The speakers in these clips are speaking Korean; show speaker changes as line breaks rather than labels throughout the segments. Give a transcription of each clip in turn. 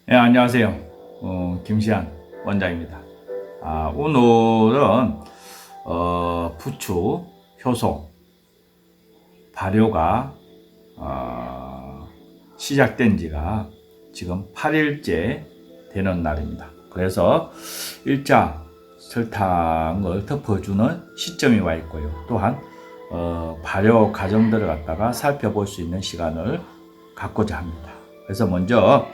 네, 안녕하세요. 김시한 원장입니다. 오늘은 부추, 효소, 발효가 시작된 지가 지금 8일째 되는 날입니다. 그래서 1차 설탕을 덮어주는 시점이 와 있고요. 또한 발효 과정들을 갖다가 살펴볼 수 있는 시간을 갖고자 합니다. 그래서 먼저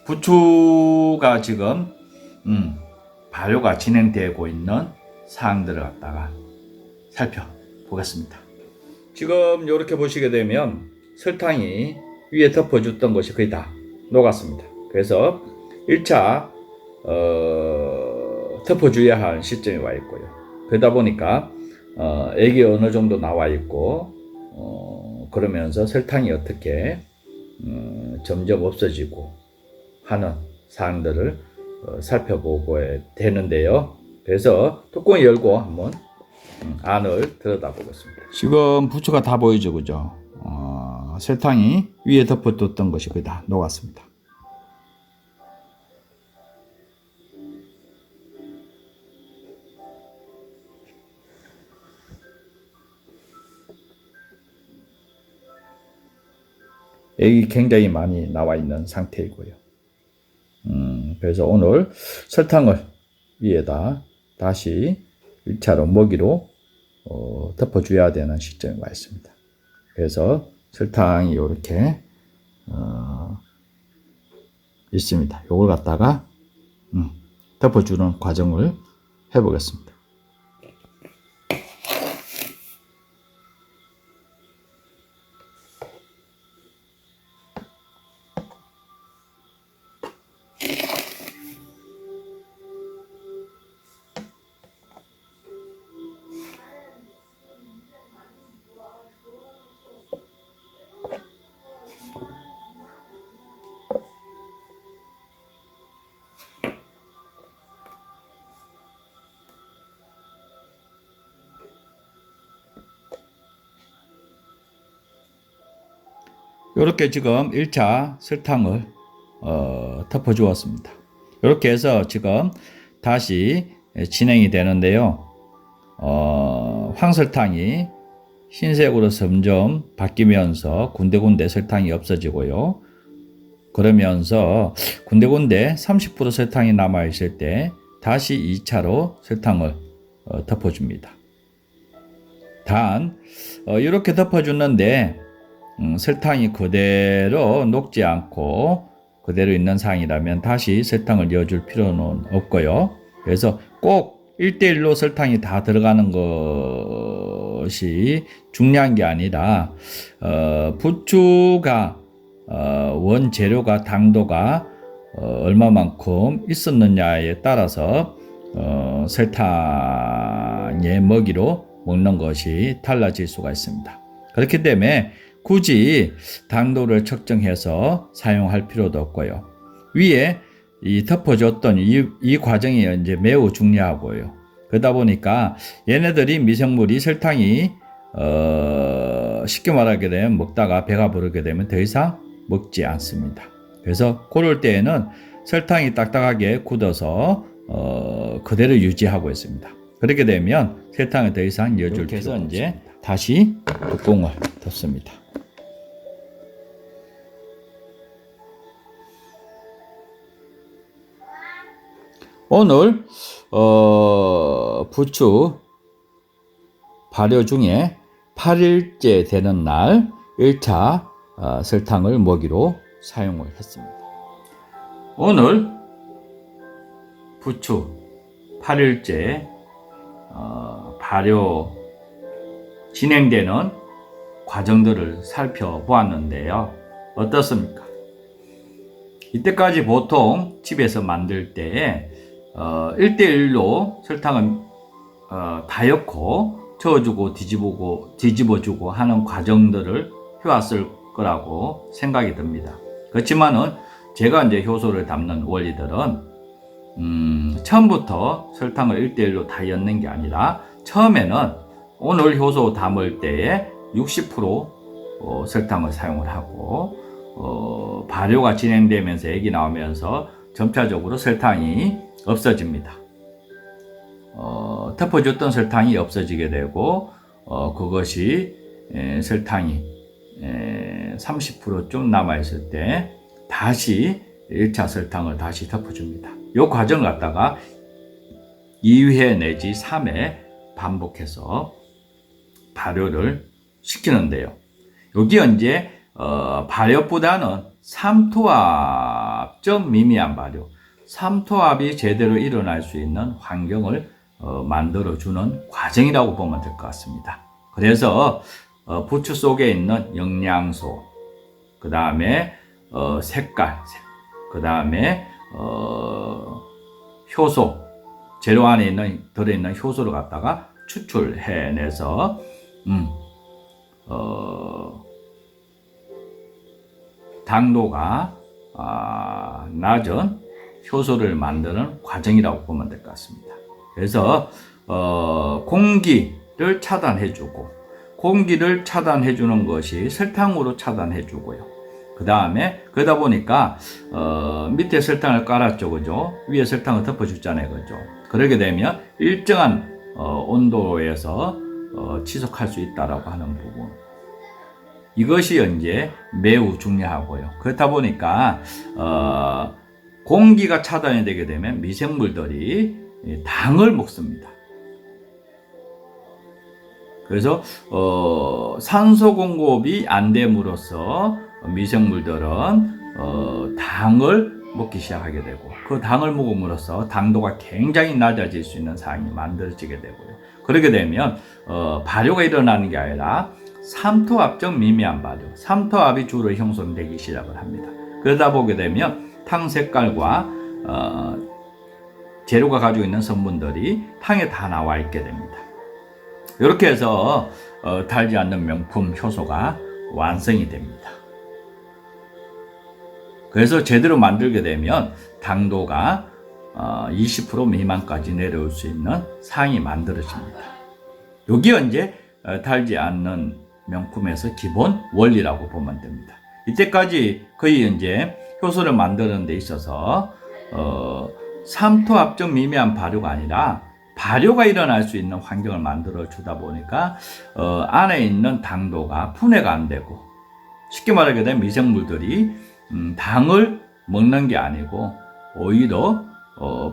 부추가 지금 발효가 진행되고 있는 사항들을 갖다가 살펴보겠습니다. 지금 이렇게 보시게 되면 설탕이 위에 덮어줬던 것이 거의 다 녹았습니다. 그래서 1차 덮어줘야 할 시점이 와 있고요. 그러다 보니까 액이 어느 정도 나와 있고 그러면서 설탕이 어떻게 점점 없어지고 하는 사항들을 살펴보고 되는데요. 그래서 뚜껑을 열고 한번 안을 들여다보겠습니다. 지금 부추가 다 보이죠, 그죠? 설탕이 위에 덮어뒀던 것이 거의 다 녹았습니다. 액이 굉장히 많이 나와 있는 상태이고요. 그래서 오늘 설탕을 위에다 다시 1차로 먹이로 덮어줘야 되는 시점이 와 있습니다. 그래서 설탕이 이렇게 있습니다. 이걸 갖다가 덮어주는 과정을 해보겠습니다. 이렇게 지금 1차 설탕을 덮어 주었습니다. 이렇게 해서 지금 다시 진행이 되는데요. 황설탕이 흰색으로 점점 바뀌면서 군데군데 설탕이 없어지고요. 그러면서 군데군데 30% 설탕이 남아있을 때 다시 2차로 설탕을 덮어줍니다. 단 이렇게 덮어주는데 설탕이 그대로 녹지 않고 그대로 있는 상황이라면 다시 설탕을 넣어줄 필요는 없고요. 그래서 꼭 1대1로 설탕이 다 들어가는 것이 중요한 게 아니라 부추가 원재료가 당도가 얼마만큼 있었느냐에 따라서 설탕의 먹이로 먹는 것이 달라질 수가 있습니다. 그렇기 때문에 굳이 당도를 측정해서 사용할 필요도 없고요. 위에 이 덮어줬던 이 과정이 이제 매우 중요하고요. 그러다 보니까 얘네들이 미생물이 설탕이 쉽게 말하게 되면 먹다가 배가 부르게 되면 더 이상 먹지 않습니다. 그래서 그럴 때에는 설탕이 딱딱하게 굳어서 그대로 유지하고 있습니다. 그렇게 되면 설탕을 더 이상 넣어줄 필요가 없습니다. 이제 다시 뚜껑을 덮습니다. 오늘 부추 발효 중에 8일째 되는 날 1차 설탕을 먹이로 사용을 했습니다. 오늘 부추 8일째 발효 진행되는 과정들을 살펴보았는데요. 어떻습니까? 이때까지 보통 집에서 만들 때 1대1로 설탕을 다 엮고 저어주고 뒤집어주고 하는 과정들을 해왔을 거라고 생각이 듭니다. 그렇지만은 제가 이제 효소를 담는 원리들은 처음부터 설탕을 1대1로 다 엮는 게 아니라 처음에는 오늘 효소 담을 때에 60% 설탕을 사용을 하고 발효가 진행되면서 액이 나오면서 점차적으로 설탕이 없어집니다. 덮어줬던 설탕이 없어지게 되고 그것이 설탕이 30%좀 남아있을 때 다시 1차 설탕을 다시 덮어줍니다. 이 과정을 갖다가 2회 내지 3회 반복해서 발효를 시키는데요. 여기 이제 발효보다는 삼투압적 미미한 발효, 삼투압이 제대로 일어날 수 있는 환경을 만들어주는 과정이라고 보면 될 것 같습니다. 그래서 부추 속에 있는 영양소, 그 다음에 색깔, 그 다음에 효소, 재료 안에 들어있는 효소를 갖다가 추출해내서 당도가 낮은 효소를 만드는 과정이라고 보면 될 것 같습니다. 그래서 공기를 차단해주고, 공기를 차단해주는 것이 설탕으로 차단해주고요. 그 다음에 그러다 보니까 밑에 설탕을 깔았죠, 그죠? 위에 설탕을 덮어줬잖아요, 그죠? 그러게 되면 일정한 온도에서 지속할 수 있다라고 하는 부분, 이것이 이제 매우 중요하고요. 그렇다 보니까 공기가 차단이 되게 되면 미생물들이 당을 먹습니다. 그래서 산소 공급이 안 됨으로써 미생물들은 당을 먹기 시작하게 되고, 그 당을 먹음으로써 당도가 굉장히 낮아질 수 있는 상황이 만들어지게 되고요. 그렇게 되면 발효가 일어나는 게 아니라 삼투압적 미미한 발효, 삼투압이 주로 형성되기 시작을 합니다. 그러다 보게 되면 탕 색깔과 재료가 가지고 있는 성분들이 탕에 다 나와 있게 됩니다. 이렇게 해서 달지 않는 명품 효소가 완성이 됩니다. 그래서 제대로 만들게 되면 당도가 20% 미만까지 내려올 수 있는 상이 만들어집니다. 여기 이제 달지 않는 명품에서 기본 원리라고 보면 됩니다. 이때까지 거의 이제 효소를 만드는 데 있어서 삼투압적 미미한 발효가 아니라 발효가 일어날 수 있는 환경을 만들어 주다 보니까 안에 있는 당도가 분해가 안 되고, 쉽게 말하게 되면 미생물들이 당을 먹는 게 아니고 오히려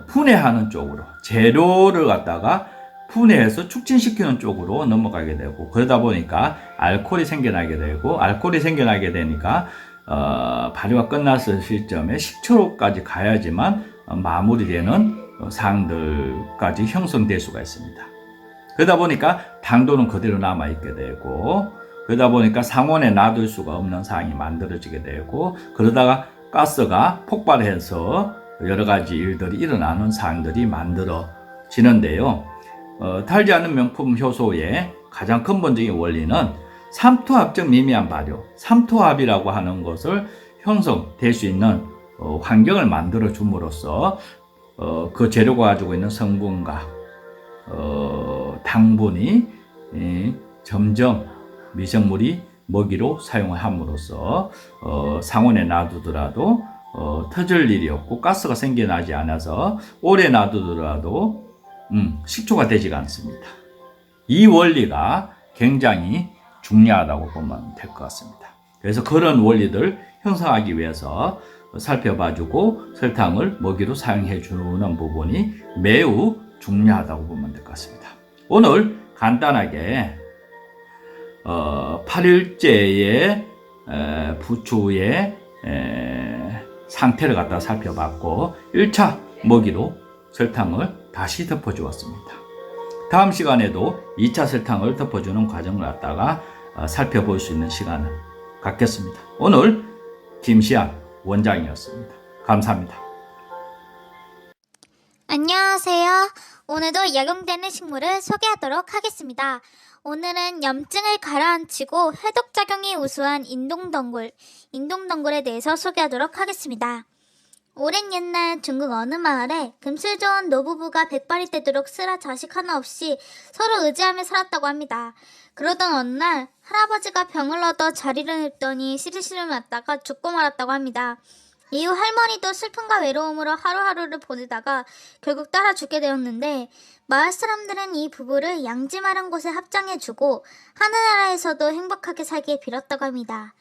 분해하는 쪽으로, 재료를 갖다가 분해해서 축진시키는 쪽으로 넘어가게 되고, 그러다 보니까 알코올이 생겨나게 되고, 알코올이 생겨나게 되니까 발효가 끝났을 시점에 식초로까지 가야지만 마무리되는 사항들까지 형성될 수가 있습니다. 그러다 보니까 당도는 그대로 남아있게 되고, 그러다 보니까 상온에 놔둘 수가 없는 상황이 만들어지게 되고, 그러다가 가스가 폭발해서 여러 가지 일들이 일어나는 상황들이 만들어지는데요. 달지 않는 명품 효소의 가장 근본적인 원리는 삼투압적 미미한 발효, 삼투압이라고 하는 것을 형성될 수 있는 환경을 만들어 줌으로써 그 재료가 가지고 있는 성분과 당분이 점점 미생물이 먹이로 사용을 함으로써 상온에 놔두더라도 터질 일이 없고, 가스가 생겨나지 않아서 오래 놔두더라도 식초가 되지가 않습니다. 이 원리가 굉장히 중요하다고 보면 될 것 같습니다. 그래서 그런 원리들 형성하기 위해서 살펴봐주고 설탕을 먹이로 사용해주는 부분이 매우 중요하다고 보면 될 것 같습니다. 오늘 간단하게 8일째의 부추의 상태를 갖다 살펴봤고, 1차 먹이로 설탕을 다시 덮어주었습니다. 다음 시간에도 2차 설탕을 덮어주는 과정을 갖다가 살펴볼 수 있는 시간을 갖겠습니다. 오늘 김시안 원장이었습니다. 감사합니다.
안녕하세요. 오늘도 약용되는 식물을 소개하도록 하겠습니다. 오늘은 염증을 가라앉히고 해독작용이 우수한 인동덩굴에 대해서 소개하도록 하겠습니다. 오랜 옛날 중국 어느 마을에 금슬 좋은 노부부가 백발이 되도록 쓰라 자식 하나 없이 서로 의지하며 살았다고 합니다. 그러던 어느 날 할아버지가 병을 얻어 자리를 눕더니 시리시리 맞다가 죽고 말았다고 합니다. 이후 할머니도 슬픔과 외로움으로 하루하루를 보내다가 결국 따라 죽게 되었는데 마을 사람들은 이 부부를 양지마른 곳에 합장해주고 하늘나라에서도 행복하게 살길 빌었다고 합니다.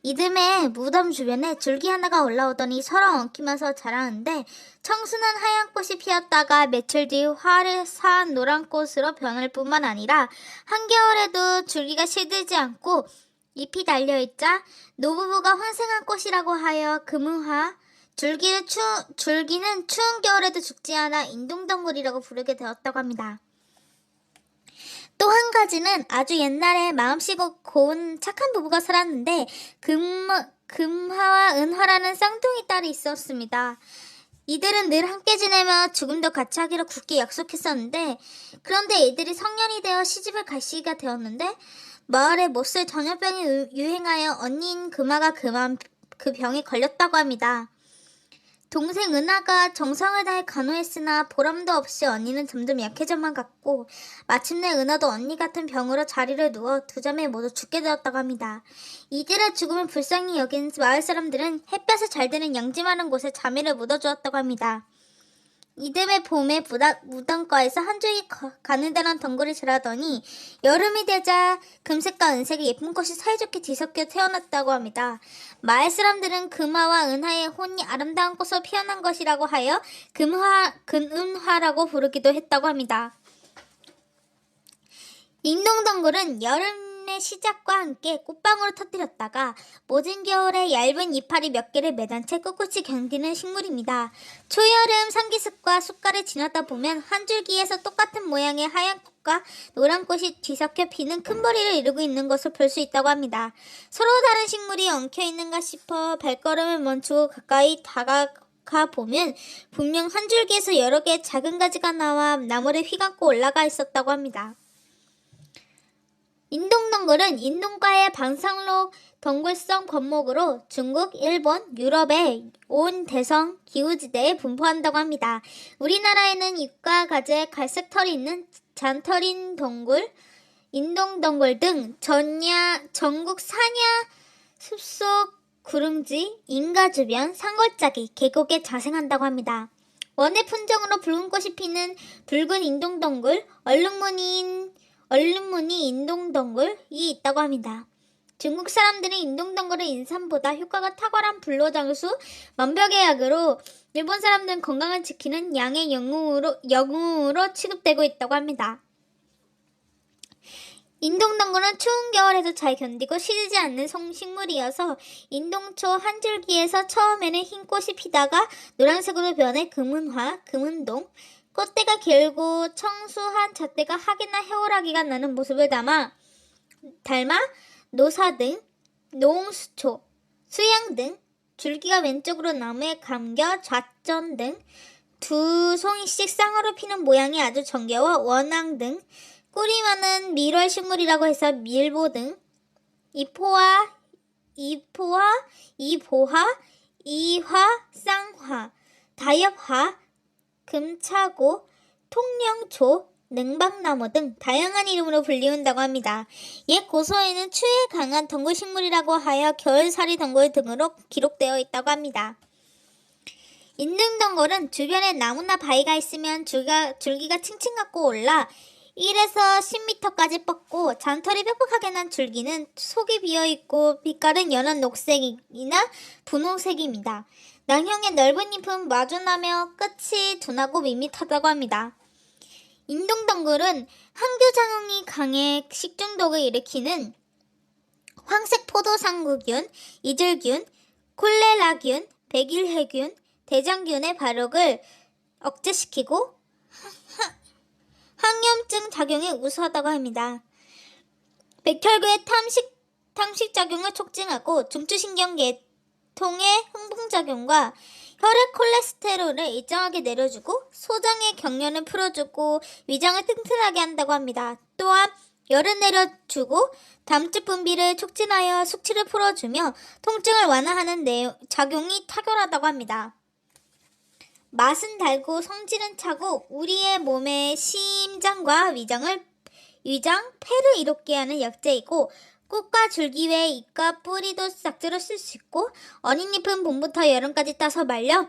이듬해 무덤 주변에 줄기 하나가 올라오더니 서로 엉키면서 자라는데 청순한 하얀 꽃이 피었다가 며칠 뒤 화려한 노란 꽃으로 변할 뿐만 아니라 한겨울에도 줄기가 시들지 않고 잎이 달려있자 노부부가 환생한 꽃이라고 하여 금은화, 줄기는 추운 겨울에도 죽지 않아 인동덩굴이라고 부르게 되었다고 합니다. 또 한 가지는 아주 옛날에 마음씨고 고운 착한 부부가 살았는데 금화와 은화라는 쌍둥이 딸이 있었습니다. 이들은 늘 함께 지내며 죽음도 같이 하기로 굳게 약속했었는데 그런데 이들이 성년이 되어 시집을 갈 시기가 되었는데 마을에 못쓸 전염병이 유행하여 언니인 금화가 그만 그 병에 걸렸다고 합니다. 동생 은하가 정성을 다해 간호했으나 보람도 없이 언니는 점점 약해져만 갔고 마침내 은하도 언니 같은 병으로 자리를 누워 두 자매 모두 죽게 되었다고 합니다. 이들의 죽음을 불쌍히 여긴 마을 사람들은 햇볕에 잘 드는 양지 많은 곳에 자매를 묻어주었다고 합니다. 이듬해 봄에 무덤가에서 한 줄기 가느다란 덩굴이 자라더니 여름이 되자 금색과 은색의 예쁜 꽃이 사이좋게 뒤섞여 태어났다고 합니다. 마을 사람들은 금화와 은하의 혼이 아름다운 꽃으로 피어난 것이라고 하여 금은화라고 부르기도 했다고 합니다. 인동덩굴은 여름의 시작과 함께 꽃방울을 터뜨렸다가 모진 겨울에 얇은 이파리 몇 개를 매단 채 꿋꿋이 견디는 식물입니다. 초여름 상기습과 숲가를 지나다 보면 한 줄기에서 똑같은 모양의 하얀 꽃과 노란 꽃이 뒤섞여 피는 큰 머리를 이루고 있는 것을 볼 수 있다고 합니다. 서로 다른 식물이 엉켜 있는가 싶어 발걸음을 멈추고 가까이 다가가 보면 분명 한 줄기에서 여러 개의 작은 가지가 나와 나무를 휘감고 올라가 있었다고 합니다. 인동덩굴은 인동과의 방상록 덩굴성 건목으로 중국, 일본, 유럽의 온 대성 기후지대에 분포한다고 합니다. 우리나라에는 잎과 가지에 갈색 털이 있는 잔털인 덩굴, 인동덩굴 등 전국 산야, 숲속 구릉지, 인가 주변, 산골짜기, 계곡에 자생한다고 합니다. 원예 품종으로 붉은 꽃이 피는 붉은 인동덩굴, 얼룩무늬 인동덩굴이 있다고 합니다. 중국 사람들은 인동덩굴의 인삼보다 효과가 탁월한 불로장수, 만병의 약으로 일본 사람들은 건강을 지키는 양의 영웅으로 취급되고 있다고 합니다. 인동덩굴은 추운 겨울에도 잘 견디고 시들지 않는 식물이어서 인동초 한 줄기에서 처음에는 흰 꽃이 피다가 노란색으로 변해 금은화, 금은동, 꽃대가 길고 청수한 잣대가 학이나 해오라기가 나는 모습을 닮아 노사등, 노홍수초, 수양 등 줄기가 왼쪽으로 나무에 감겨 좌전 등 두 송이씩 쌍으로 피는 모양이 아주 정겨워 원앙 등 꿀이 많은 밀월 식물이라고 해서 밀보 등 이보화, 이화, 쌍화, 다엽화, 금차고, 통령초, 능박나무 등 다양한 이름으로 불리운다고 합니다. 옛 고서에는 추위에 강한 덩굴식물이라고 하여 겨울살이 덩굴 등으로 기록되어 있다고 합니다. 인등덩굴은 주변에 나무나 바위가 있으면 줄기가 층층 갖고 올라 1에서 10m까지 뻗고 잔털이 빽빽하게 난 줄기는 속이 비어있고 빛깔은 연한 녹색이나 분홍색입니다. 낭형의 넓은 잎은 마주나며 끝이 둔하고 밋밋하다고 합니다. 인동덩굴은 항교작용이 강해 식중독을 일으키는 황색포도상구균, 이질균, 콜레라균, 백일해균, 대장균의 발육을 억제시키고 항염증 작용에 우수하다고 합니다. 백혈구의 탐식작용을 촉진하고 중추신경계통의 흥분작용과 혈액 콜레스테롤을 일정하게 내려주고 소장의 경련을 풀어주고 위장을 튼튼하게 한다고 합니다. 또한 열을 내려주고 담즙 분비를 촉진하여 숙취를 풀어주며 통증을 완화하는 작용이 탁월하다고 합니다. 맛은 달고 성질은 차고 우리의 몸의 심장과 위장, 폐를 이롭게 하는 약재이고 꽃과 줄기 외에 잎과 뿌리도 약재로 쓸 수 있고 어린 잎은 봄부터 여름까지 따서 말려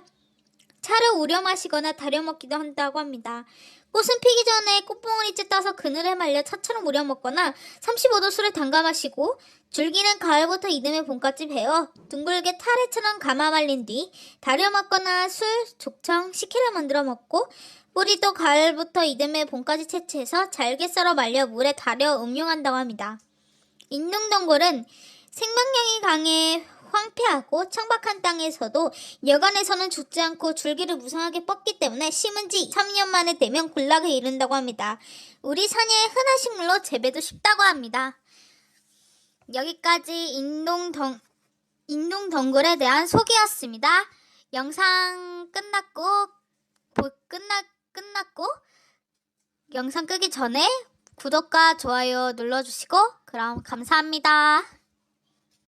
차를 우려 마시거나 달여 먹기도 한다고 합니다. 꽃은 피기 전에 꽃봉오리째 따서 그늘에 말려 차처럼 우려 먹거나 35도 술에 담가 마시고 줄기는 가을부터 이듬해 봄까지 베어 둥글게 타래처럼 감아 말린 뒤 달여 먹거나 술, 족청, 식혜를 만들어 먹고 뿌리도 가을부터 이듬해 봄까지 채취해서 잘게 썰어 말려 물에 달여 음용한다고 합니다. 인둥덩굴은 생명력이 강해 황폐하고 청박한 땅에서도 여간에서는 죽지 않고 줄기를 무성하게 뻗기 때문에 심은 지 3년 만에 되면 군락에 이른다고 합니다. 우리 산야의 흔한 식물로 재배도 쉽다고 합니다. 여기까지 인둥덩굴에 대한 소개였습니다. 영상 끝났고 영상 끄기 전에 구독과 좋아요 눌러주시고 그럼 감사합니다.